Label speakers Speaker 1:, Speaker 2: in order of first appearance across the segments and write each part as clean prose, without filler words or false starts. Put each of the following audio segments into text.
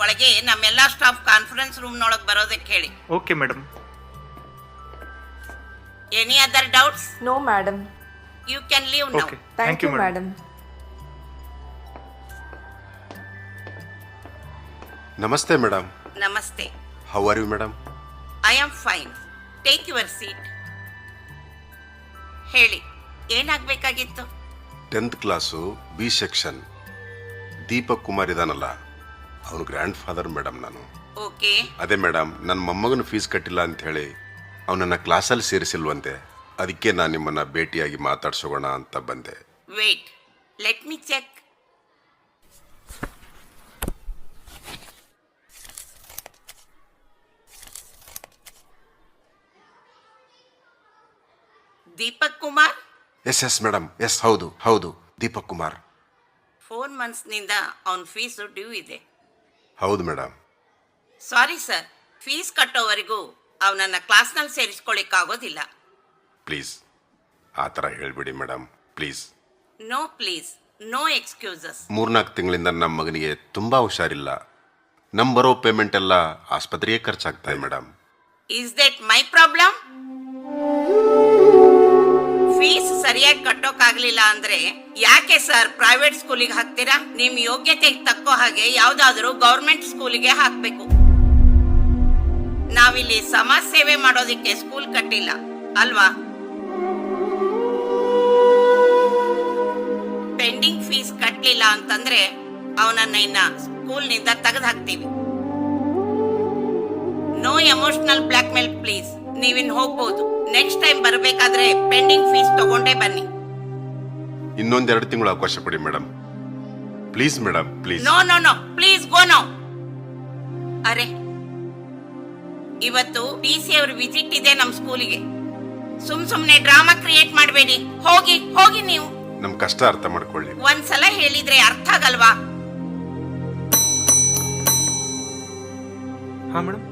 Speaker 1: ಒಳಗೆ ನಮ್ಮೆಲ್ಲ staff conference ರೂಮ್ನೊಳಗೆ ಬರೋದಕ್ಕೆ ಹೇಳಿ.
Speaker 2: Okay madam.
Speaker 1: Any other doubts?
Speaker 3: No, madam.
Speaker 1: You can leave now.
Speaker 2: Okay,
Speaker 3: Thank you, madam.
Speaker 4: ನಮಸ್ತೆ ಮೇಡಮ್.
Speaker 1: ನಮಸ್ತೆ.
Speaker 4: How are you madam?
Speaker 1: I am fine. Take your seat. ಹೇಳಿ, ಏನಾಗಬೇಕಾಗಿತ್ತು?
Speaker 4: 10th class B section Deepak Kumar ಇದಾನಲ್ಲ, ಅವನು grandfather madam. ನಾನು
Speaker 1: okay.
Speaker 4: ಅದೇ madam, ನನ್ನ ಮೊಮ್ಮಗನ ಫೀಸ್ ಕಟ್ಟಿಲ್ಲ ಅಂತ ಹೇಳಿ ಅವನನ್ನ ಕ್ಲಾಸಲ್ಲಿ ಸೇರಿಸಿಲ್ವಂತೆ. ಅದಕ್ಕೆ ನಾನು ನಿಮ್ಮನ್ನ ಭೇಟಿಯಾಗಿ ಮಾತಾಡ್ಸೋಣ ಅಂತ ಬಂದೆ.
Speaker 1: Wait, let me check. Deepak Kumar?
Speaker 4: Yes madam, yes, ಹೌದು ಹೌದು, ದೀಪಕ್ ಕುಮಾರ್.
Speaker 1: 4 ಮಂತ್ಸ್ನಿಂದ ಅವನ ಫೀಸು ಡ್ಯೂ ಇದೆ.
Speaker 4: ಹೌದು ಮೇಡಮ್.
Speaker 1: ಸಾರಿ ಸರ್, ಫೀಸ್ ಕಟ್ಟೋವರೆಗೂ ಅವನನ್ನ ಕ್ಲಾಸ್ನಲ್ಲಿ ಸೇರಿಸ್ಕೊಳ್ಳಿಕ್ಕಾಗೋದಿಲ್ಲ.
Speaker 4: ಪ್ಲೀಸ್ ಆ ಥರ ಹೇಳ್ಬಿಡಿ madam, please.
Speaker 1: No please, no excuses.
Speaker 4: 3-4 ತಿಂಗಳಿಂದ ನಮ್ಮ ಮಗನಿಗೆ ತುಂಬ ಹುಷಾರಿಲ್ಲ. ನಮ್ಮ ಬರೋ ಪೇಮೆಂಟ್ ಎಲ್ಲ ಆಸ್ಪತ್ರೆಗೆ ಖರ್ಚಾಗ್ತಾ ಇದೆ madam.
Speaker 1: Is that my problem? Fees ಸರಿಯಾಗಿ ಕಟ್ಟೋಕ್ಕಾಗ್ಲಿಲ್ಲ ಅಂದ್ರೆ ಯಾಕೆ ಸರ್ ಪ್ರೈವೇಟ್ ಸ್ಕೂಲಿಗೆ ಹಾಕ್ತೀರಾ? ನಿಮ್ ಯೋಗ್ಯತೆಗೆ ತಕ್ಕೋ ಹಾಗೆ ಯಾವ್ದಾದ್ರು ಗೌರ್ಮೆಂಟ್ ಸ್ಕೂಲಿಗೆ ಹಾಕ್ಬೇಕು. ನಾವಿಲ್ಲಿ ಸಮಾಜ ಸೇವೆ ಮಾಡೋದಿಕ್ಕೆ ಸ್ಕೂಲ್ ಕಟ್ಟಿಲ್ಲ ಅಲ್ವಾ? ಪೆಂಡಿಂಗ್ ಫೀಸ್ ಕಟ್ಟಲಿಲ್ಲ ಅಂತಂದ್ರೆ ಅವನನ್ನ ಇನ್ನ ಸ್ಕೂಲ್ನಿಂದ ತೆಗೆದು ಹಾಕ್ತೀವಿ. No emotional blackmail please. ನೀವಿನ್ ಹೋಗ್ಬೋದು. ನೆಕ್ಸ್ಟ್ ಟೈಮ್ ಬರಬೇಕಾದ್ರೆ ಪೆಂಡಿಂಗ್ ಫೀಸ್ ತಗೊಂಡೇ ಬನ್ನಿ.
Speaker 4: ಇನ್ನೊಂದೆರಡು ತಿಂಗಳು ಅವಕಾಶ ಕೊಡಿ madam, please madam, please.
Speaker 1: No no no, please go now. ಅರೆ, ಇವತ್ತು ಡಿಸಿ ಅವ್ರ ವಿಸಿಟ್ ಇದೆ ನಮ್ ಸ್ಕೂಲಿಗೆ. ಸುಮ್ನೆ ಡ್ರಾಮಾ ಕ್ರಿಯೇಟ್ ಮಾಡಬೇಡಿ. ಹೋಗಿ ಹೋಗಿ ನೀವು.
Speaker 4: ನಮ್ ಕಷ್ಟ ಅರ್ಥ ಮಾಡ್ಕೊಳ್ಳಿ.
Speaker 1: ಒಂದ್ಸಲ ಹೇಳಿದ್ರೆ ಅರ್ಥ ಆಗಲ್ವಾ?
Speaker 2: ಹಾಂ ಮೇಡಮ್.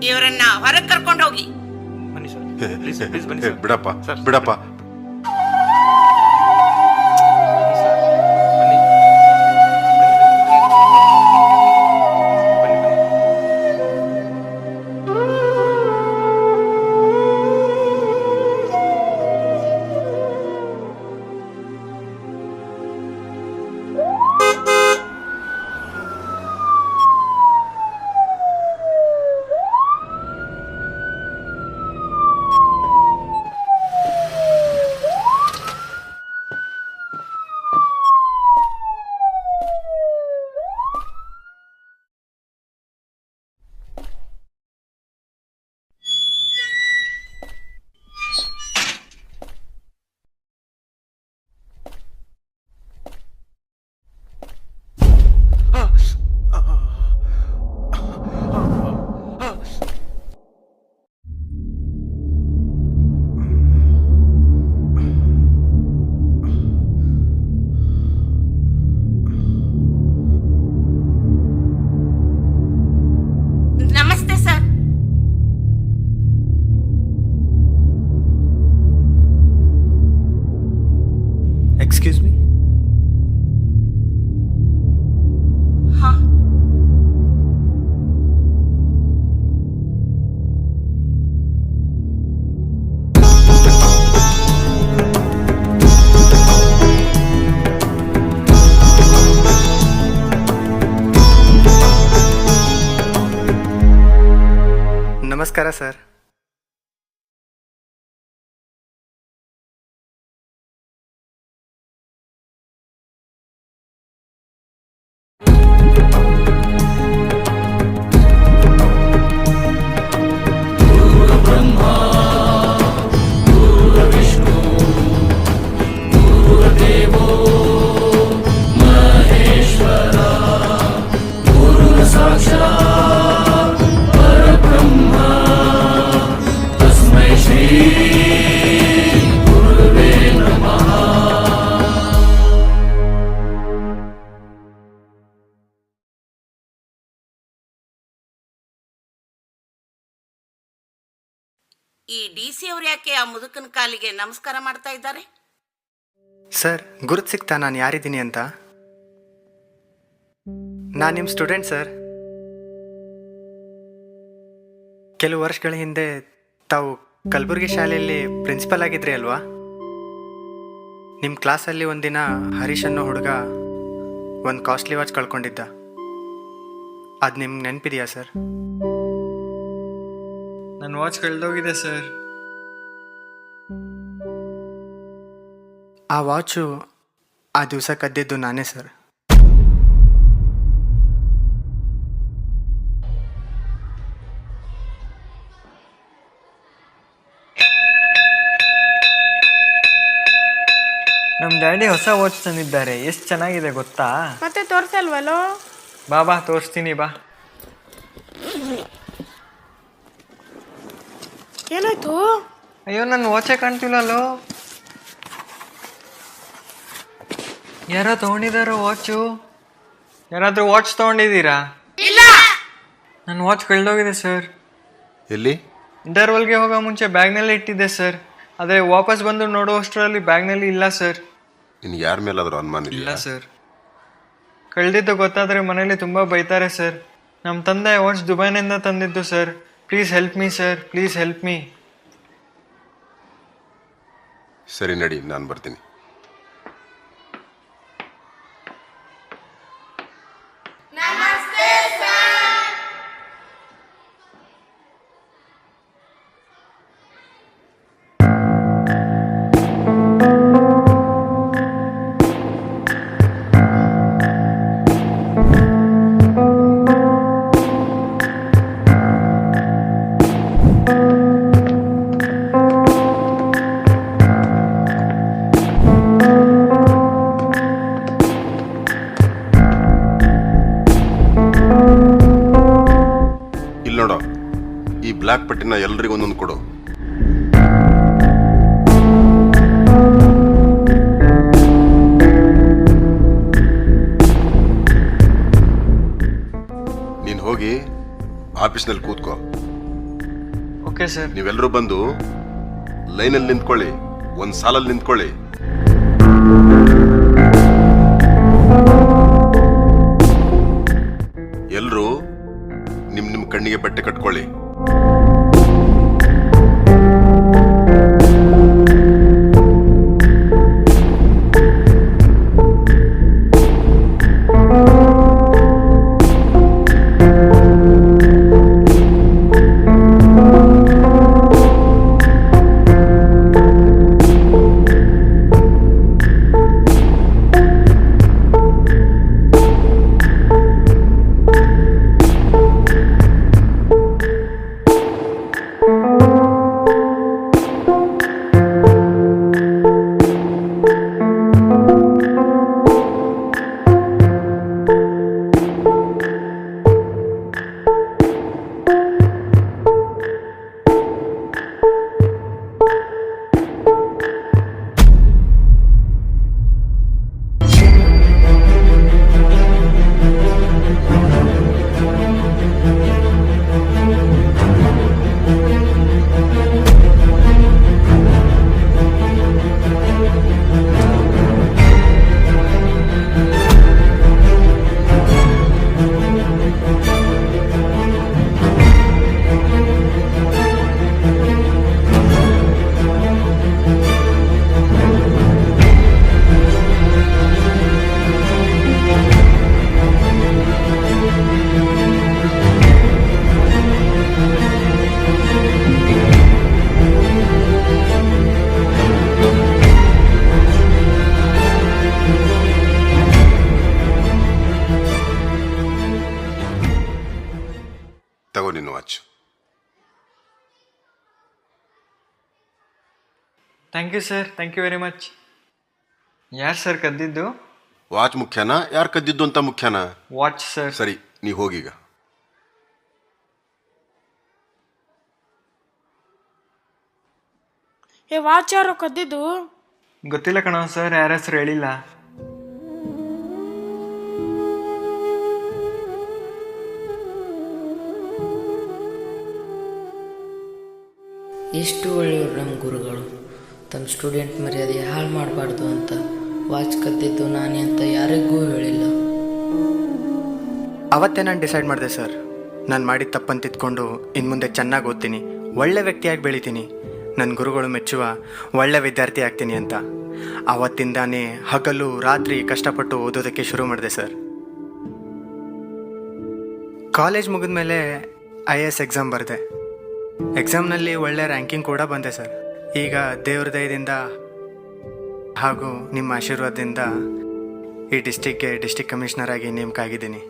Speaker 1: ಇವರನ್ನ ಹೊರಗೆ ಕರ್ಕೊಂಡು ಹೋಗಿ.
Speaker 2: ಬನ್ನಿ ಸರ್, ಪ್ಲೀಸ್ ಪ್ಲೀಸ್ ಬನ್ನಿ ಸರ್.
Speaker 4: ಬಿಡಪ್ಪ
Speaker 2: ಸರ್,
Speaker 4: ಬಿಡಪ್ಪ.
Speaker 2: ಬನ್ನಿ.
Speaker 1: ನಮಸ್ತೆ ಸರ್.
Speaker 2: Excuse me.
Speaker 1: ಹಾ,
Speaker 2: ನಮಸ್ಕಾರ ಸರ್.
Speaker 1: ಈ ಡಿಸಿ ಅವ್ರು ಯಾಕೆ ಆ ಮುದುಕನ ಕಾಲಿಗೆ ನಮಸ್ಕಾರ ಮಾಡ್ತಾ ಇದ್ದಾರೆ?
Speaker 2: ಸರ್, ಗುರುತು ಸಿಗ್ತಾ ನಾನು ಯಾರಿದ್ದೀನಿ ಅಂತ? ನಾನು ನಿಮ್ಮ ಸ್ಟೂಡೆಂಟ್ ಸರ್. ಕೆಲವು ವರ್ಷಗಳ ಹಿಂದೆ ತಾವು ಕಲಬುರಗಿ ಶಾಲೆಯಲ್ಲಿ ಪ್ರಿನ್ಸಿಪಲ್ ಆಗಿದ್ರಿ ಅಲ್ವಾ? ನಿಮ್ಮ ಕ್ಲಾಸಲ್ಲಿ ಒಂದಿನ ಹರೀಶ್ ಅನ್ನೋ ಹುಡುಗ ಒಂದು ಕಾಸ್ಟ್ಲಿ ವಾಚ್ ಕಳ್ಕೊಂಡಿದ್ದ. ಅದು ನಿಮ್ಗೆ ನೆನಪಿದೆಯಾ ಸರ್?
Speaker 3: ನನ್ನ ವಾಚ್ ಕಳೆದೋಗಿದೆ ಸರ್.
Speaker 2: ಆ ವಾಚು ಆ ದಿವಸ ಕದ್ದಿದ್ದು ನಾನೇ ಸರ್.
Speaker 3: ನಮ್ಮ ಡ್ಯಾಡಿ ಹೊಸ ವಾಚ್ ತಂದಿದ್ದಾರೆ. ಎಷ್ಟು ಚೆನ್ನಾಗಿದೆ ಗೊತ್ತಾ?
Speaker 5: ಮತ್ತೆ ತೋರ್ಸಲ್ವಲ್ಲೋ?
Speaker 3: ಬಾ ತೋರಿಸ್ತೀನಿ ಬಾ.
Speaker 5: ಏನಾಯ್ತು?
Speaker 3: ಅಯ್ಯೋ ನನ್ನ ವಾಚೇ ಕಾಣ್ತಿಲ್ಲಲ್ಲೋ. ಯಾರೋ ತಗೊಂಡಿದಾರೋ ವಾಚು? ಯಾರಾದರೂ ವಾಚ್ ತಗೊಂಡಿದ್ದೀರಾ? ನನ್ನ ವಾಚ್ ಕಳೆದೋಗಿದೆ ಸರ್.
Speaker 4: ಎಲ್ಲಿ?
Speaker 3: ಇಂಟರ್ವಲ್ಗೆ ಹೋಗೋ ಮುಂಚೆ ಬ್ಯಾಗ್ನಲ್ಲಿ ಇಟ್ಟಿದ್ದೆ ಸರ್. ಆದರೆ ವಾಪಸ್ ಬಂದು ನೋಡುವಷ್ಟರಲ್ಲಿ ಬ್ಯಾಗ್ನಲ್ಲಿ ಇಲ್ಲ ಸರ್.
Speaker 4: ನಿನ್ಗೆ ಯಾರ ಮೇಲಾದರೂ ಅನುಮಾನ
Speaker 3: ಇಲ್ಲ
Speaker 4: ಇಲ್ಲ?
Speaker 3: ಸರ್. ಕಳೆದಿದ್ದು ಗೊತ್ತಾದರೆ ಮನೇಲಿ ತುಂಬ ಬೈತಾರೆ ಸರ್. ನಮ್ಮ ತಂದೆ ವಾಚ್ ದುಬೈನಿಂದ ತಂದಿದ್ದು sir. Please help me sir, please help me.
Speaker 4: ಸರಿ ನಡಿ, ನಾನು ಬರ್ತೀನಿ. ಇಲ್ಲಿ ನೋಡೋ, ಈ ಬ್ಲ್ಯಾಕ್ ಪಟ್ಟಿನ ಎಲ್ರಿಗೂ ಒಂದೊಂದು ಕೊಡು. ನೀನು ಹೋಗಿ ಆಫೀಸ್ನಲ್ಲಿ ಕೂತ್ಕೋ.
Speaker 3: Okay sir.
Speaker 4: ನೀವೆಲ್ಲರೂ ಬಂದು ಲೈನಲ್ಲಿ ನಿಂತ್ಕೊಳ್ಳಿ, ಒಂದು ಸಾಲಲ್ಲಿ ನಿಂತ್ಕೊಳ್ಳಿ. ಎಲ್ಲರೂ ನಿಮ್ಮ ಕಣ್ಣಿಗೆ ಬಟ್ಟೆ ಕಟ್ಕೊಳ್ಳಿ. ತಗೋ ನಿನ್ನ watch.
Speaker 3: Thank you sir, thank you very much. ಯಾರು ಸರ್ ಕದ್ದಿದ್ದು?
Speaker 4: ವಾಚ್ ಮುಖ್ಯನಾ ಯಾರು ಕದ್ದಿದ್ದು ಅಂತ ಮುಖ್ಯನಾ?
Speaker 3: Watch sir.
Speaker 4: ಸರಿ, ನೀ ಹೋಗೀಗ.
Speaker 5: ವಾಚ್ ಯಾರೋ ಕದ್ದಿದ್ದು?
Speaker 3: ಗೊತ್ತಿಲ್ಲ ಕಣೋ ಸರ್, ಯಾರ ಹೆಸರು ಹೇಳಿಲ್ಲ.
Speaker 6: ಎಷ್ಟು ಒಳ್ಳೆಯವರು ನಮ್ಮ ಗುರುಗಳು. ತಮ್ಮ ಸ್ಟೂಡೆಂಟ್ ಮರ್ಯಾದೆ ಹಾಳು ಮಾಡಬಾರ್ದು ಅಂತ ವಾಚ್ ಕದ್ದಿದ್ದು ನಾನೇ ಅಂತ ಯಾರಿಗೂ ಹೇಳಿಲ್ಲ.
Speaker 2: ಅವತ್ತೇ ನಾನು ಡಿಸೈಡ್ ಮಾಡಿದೆ ಸರ್, ನಾನು ಮಾಡಿದ ತಪ್ಪನ್ನು ತಿದ್ಕೊಂಡು ಇನ್ನು ಮುಂದೆ ಚೆನ್ನಾಗಿ ಓದ್ತೀನಿ, ಒಳ್ಳೆ ವ್ಯಕ್ತಿಯಾಗಿ ಬೆಳಿತೀನಿ, ನನ್ನ ಗುರುಗಳು ಮೆಚ್ಚುವ ಒಳ್ಳೆ ವಿದ್ಯಾರ್ಥಿ ಆಗ್ತೀನಿ ಅಂತ. ಆವತ್ತಿಂದಾನೇ ಹಗಲು ರಾತ್ರಿ ಕಷ್ಟಪಟ್ಟು ಓದೋದಕ್ಕೆ ಶುರು ಮಾಡಿದೆ ಸರ್. ಕಾಲೇಜ್ ಮುಗಿದ ಮೇಲೆ IAS ಎಕ್ಸಾಮ್ ಬರೆದೆ. ಎಕ್ಸಾಮ್ನಲ್ಲಿ ಒಳ್ಳೆ ರ್ಯಾಂಕಿಂಗ್ ಕೂಡ ಬಂದೆ ಸರ್. ಈಗ ದೇವ್ರ ದಯದಿಂದ ಹಾಗೂ ನಿಮ್ಮ ಆಶೀರ್ವಾದದಿಂದ ಈ ಡಿಸ್ಟಿಕ್ಗೆ ಡಿಸ್ಟಿಕ್ ಕಮಿಷನರ್ ಆಗಿ ನೇಮಕ ಆಗಿದ್ದೀನಿ.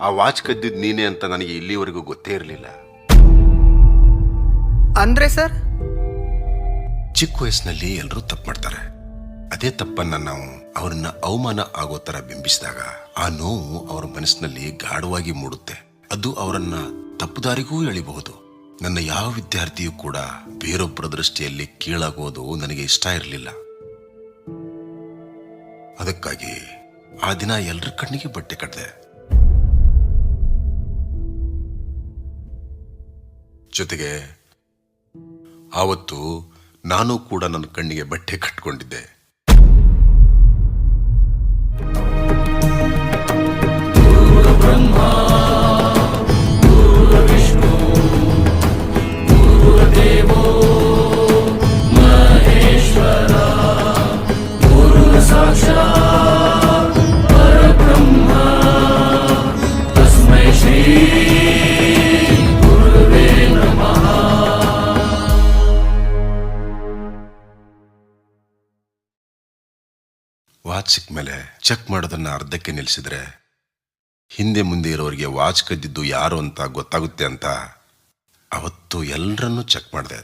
Speaker 4: ಆ ವಾಚ್ ಕದ್ದಿದ್ದು ನೀನೇ ಅಂತ ನನಗೆ ಇಲ್ಲಿವರೆಗೂ ಗೊತ್ತೇ ಇರಲಿಲ್ಲ.
Speaker 2: ಅಂದರೆ ಸರ್,
Speaker 4: ಚಿಕ್ಕ ವಯಸ್ಸಿನಲ್ಲಿ ಎಲ್ಲರೂ ತಪ್ಪು ಮಾಡ್ತಾರೆ. ಅದೇ ತಪ್ಪನ್ನ ನಾವು ಅವ್ರನ್ನ ಅವಮಾನ ಆಗೋ ಥರ ಬಿಂಬಿಸಿದಾಗ ಆ ನೋವು ಅವರ ಮನಸ್ಸಿನಲ್ಲಿ ಗಾಢವಾಗಿ ಮೂಡುತ್ತೆ. ಅದು ಅವರನ್ನ ತಪ್ಪುದಾರಿಗೂ ಎಳಿಬಹುದು. ನನ್ನ ಯಾವ ವಿದ್ಯಾರ್ಥಿಯೂ ಕೂಡ ಬೇರೊಬ್ಬರ ದೃಷ್ಟಿಯಲ್ಲಿ ಕೀಳಾಗೋದು ನನಗೆ ಇಷ್ಟ ಇರಲಿಲ್ಲ. ಅದಕ್ಕಾಗಿ ಆ ದಿನ ಎಲ್ಲರ ಕಣ್ಣಿಗೆ ಬಟ್ಟೆ ಕಟ್ಟಿದೆ. ಜೊತೆಗೆ ಆವತ್ತು ನಾನು ಕೂಡ ನನ್ನ ಕಣ್ಣಿಗೆ ಬಟ್ಟೆ ಕಟ್ಕೊಂಡಿದ್ದೆ. ವಾಚ್ ಸಿಕ್ಕ ಮೇಲೆ ಚೆಕ್ ಮಾಡೋದನ್ನ ಅರ್ಧಕ್ಕೆ ನಿಲ್ಲಿಸಿದ್ರೆ ಹಿಂದೆ ಮುಂದೆ ಇರೋರಿಗೆ ವಾಚ್ ಕದ್ದಿದ್ದು ಯಾರು ಅಂತ ಗೊತ್ತಾಗುತ್ತೆ ಅಂತ ಅವತ್ತು ಎಲ್ಲರನ್ನೂ ಚೆಕ್ ಮಾಡಿದೆ.